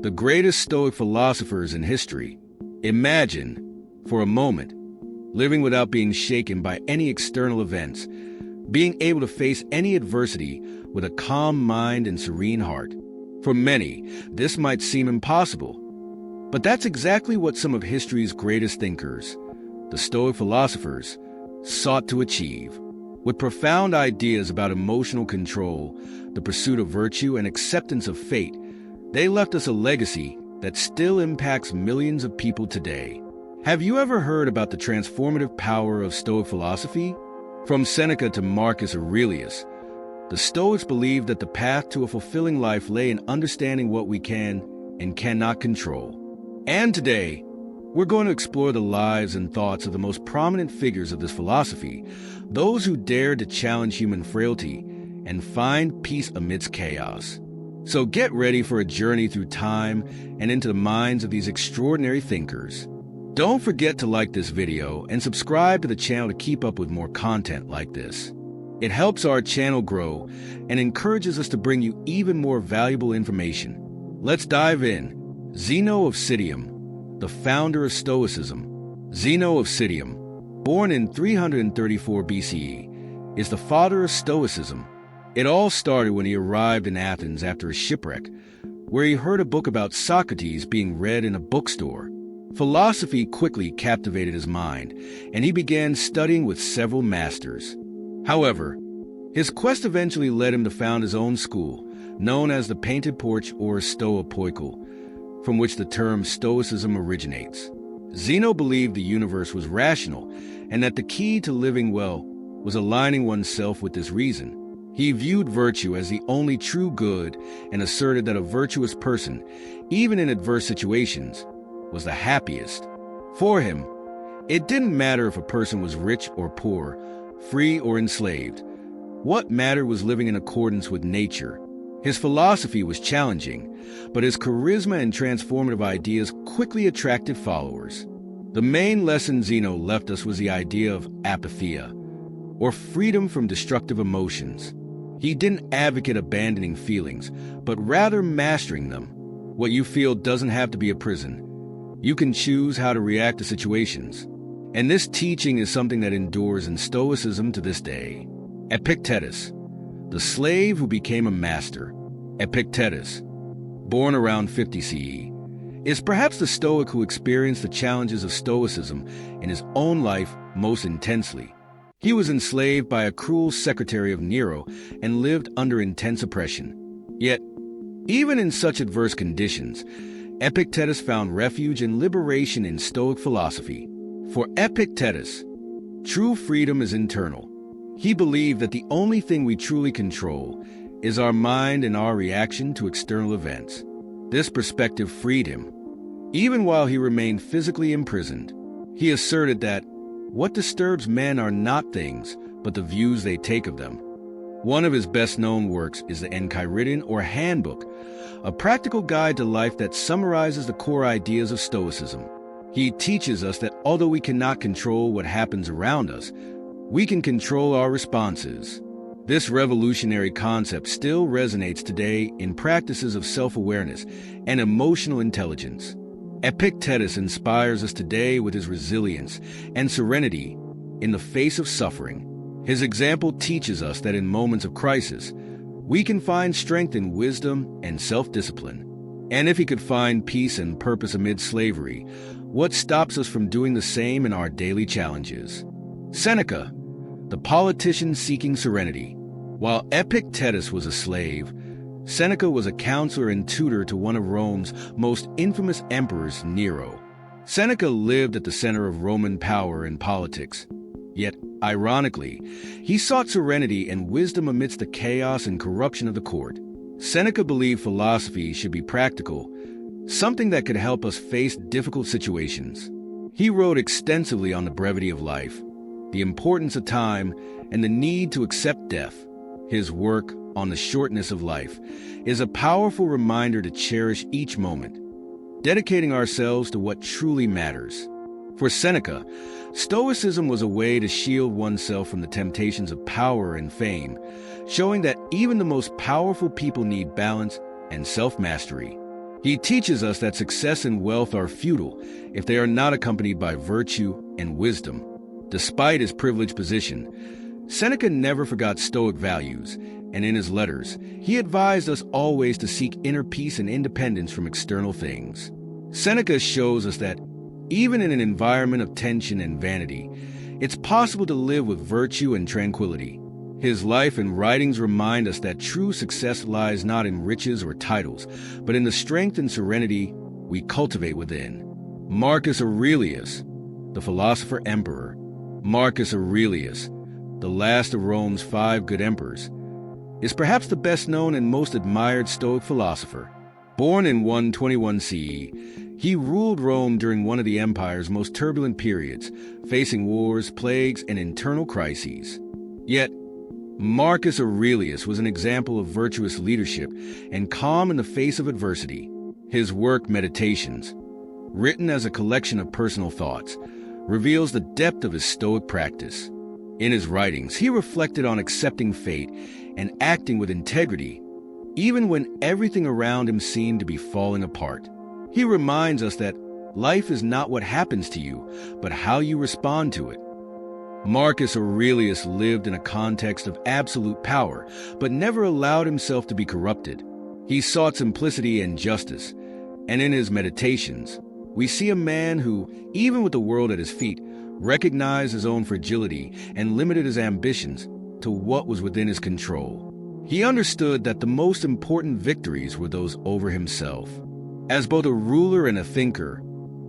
the greatest Stoic philosophers in history. Imagine, for a moment, living without being shaken by any external events, being able to face any adversity with a calm mind and serene heart. For many, this might seem impossible, but that's exactly what some of history's greatest thinkers, the Stoic philosophers, sought to achieve. With profound ideas about emotional control, the pursuit of virtue, and acceptance of fate, they left us a legacy that still impacts millions of people today. Have you ever heard about the transformative power of Stoic philosophy? From Seneca to Marcus Aurelius, the Stoics believed that the path to a fulfilling life lay in understanding what we can and cannot control. And today, we're going to explore the lives and thoughts of the most prominent figures of this philosophy, those who dared to challenge human frailty and find peace amidst chaos. So get ready for a journey through time and into the minds of these extraordinary thinkers. Don't forget to like this video and subscribe to the channel to keep up with more content like this. It helps our channel grow and encourages us to bring you even more valuable information. Let's dive in. Zeno of Citius, the founder of Stoicism. Zeno of Citius, born in 334 BCE, is the father of Stoicism. It all started when he arrived in Athens after a shipwreck, where he heard a book about Socrates being read in a bookstore. Philosophy quickly captivated his mind, and he began studying with several masters. However, his quest eventually led him to found his own school, known as the Painted Porch or Stoa Poikil, from which the term Stoicism originates. Zeno believed the universe was rational, and that the key to living well was aligning oneself with this reason. He viewed virtue as the only true good and asserted that a virtuous person, even in adverse situations, was the happiest. For him, it didn't matter if a person was rich or poor, free or enslaved. What mattered was living in accordance with nature. His philosophy was challenging, but his charisma and transformative ideas quickly attracted followers. The main lesson Zeno left us was the idea of apatheia, or freedom from destructive emotions. He didn't advocate abandoning feelings, but rather mastering them. What you feel doesn't have to be a prison. You can choose how to react to situations. And this teaching is something that endures in Stoicism to this day. Epictetus, the slave who became a master. Epictetus, born around 50 CE, is perhaps the Stoic who experienced the challenges of Stoicism in his own life most intensely. He was enslaved by a cruel secretary of Nero and lived under intense oppression. Yet, even in such adverse conditions, Epictetus found refuge and liberation in Stoic philosophy. For Epictetus, true freedom is internal. He believed that the only thing we truly control is our mind and our reaction to external events. This perspective freed him. Even while he remained physically imprisoned, he asserted that what disturbs men are not things, but the views they take of them. One of his best-known works is the Enchiridion or Handbook, a practical guide to life that summarizes the core ideas of Stoicism. He teaches us that although we cannot control what happens around us, we can control our responses. This revolutionary concept still resonates today in practices of self-awareness and emotional intelligence. Epictetus inspires us today with his resilience and serenity in the face of suffering. His example teaches us that in moments of crisis, we can find strength in wisdom and self-discipline. And if he could find peace and purpose amid slavery, what stops us from doing the same in our daily challenges? Seneca, the politician seeking serenity. While Epictetus was a slave, Seneca was a counselor and tutor to one of Rome's most infamous emperors, Nero. Seneca lived at the center of Roman power and politics. Yet, ironically, he sought serenity and wisdom amidst the chaos and corruption of the court. Seneca believed philosophy should be practical, something that could help us face difficult situations. He wrote extensively on the brevity of life, the importance of time, and the need to accept death. His work on the shortness of life is a powerful reminder to cherish each moment, dedicating ourselves to what truly matters. For Seneca, Stoicism was a way to shield oneself from the temptations of power and fame, showing that even the most powerful people need balance and self-mastery. He teaches us that success and wealth are futile if they are not accompanied by virtue and wisdom. Despite his privileged position, Seneca never forgot Stoic values, and in his letters, he advised us always to seek inner peace and independence from external things. Seneca shows us that even in an environment of tension and vanity, it's possible to live with virtue and tranquility. His life and writings remind us that true success lies not in riches or titles, but in the strength and serenity we cultivate within. Marcus Aurelius, the philosopher emperor. Marcus Aurelius, the last of Rome's 5 good emperors, is perhaps the best known and most admired Stoic philosopher. Born in 121 CE, he ruled Rome during one of the empire's most turbulent periods, facing wars, plagues, and internal crises. Yet, Marcus Aurelius was an example of virtuous leadership and calm in the face of adversity. His work, Meditations, written as a collection of personal thoughts, reveals the depth of his Stoic practice. In his writings, he reflected on accepting fate and acting with integrity, even when everything around him seemed to be falling apart. He reminds us that life is not what happens to you, but how you respond to it. Marcus Aurelius lived in a context of absolute power, but never allowed himself to be corrupted. He sought simplicity and justice, and in his Meditations, we see a man who, even with the world at his feet, recognized his own fragility and limited his ambitions to what was within his control. He understood that the most important victories were those over himself. As both a ruler and a thinker,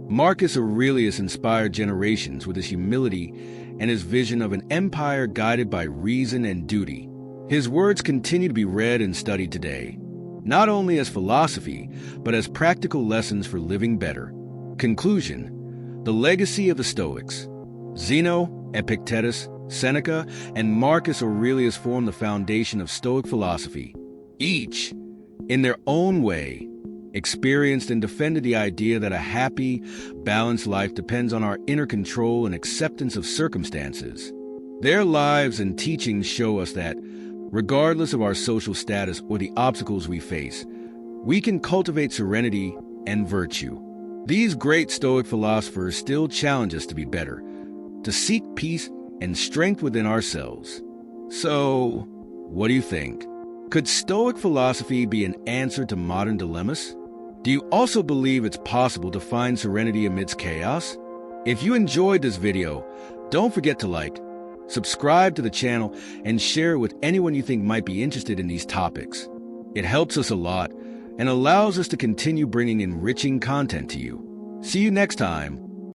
Marcus Aurelius inspired generations with his humility and his vision of an empire guided by reason and duty. His words continue to be read and studied today, not only as philosophy, but as practical lessons for living better. Conclusion: the legacy of the Stoics. Zeno, Epictetus, Seneca, and Marcus Aurelius form the foundation of Stoic philosophy. Each, in their own way, experienced and defended the idea that a happy, balanced life depends on our inner control and acceptance of circumstances. Their lives and teachings show us that, regardless of our social status or the obstacles we face, we can cultivate serenity and virtue. These great Stoic philosophers still challenge us to be better, to seek peace and strength within ourselves. So, what do you think? Could Stoic philosophy be an answer to modern dilemmas? Do you also believe it's possible to find serenity amidst chaos? If you enjoyed this video, don't forget to like, subscribe to the channel, and share it with anyone you think might be interested in these topics. It helps us a lot and allows us to continue bringing enriching content to you. See you next time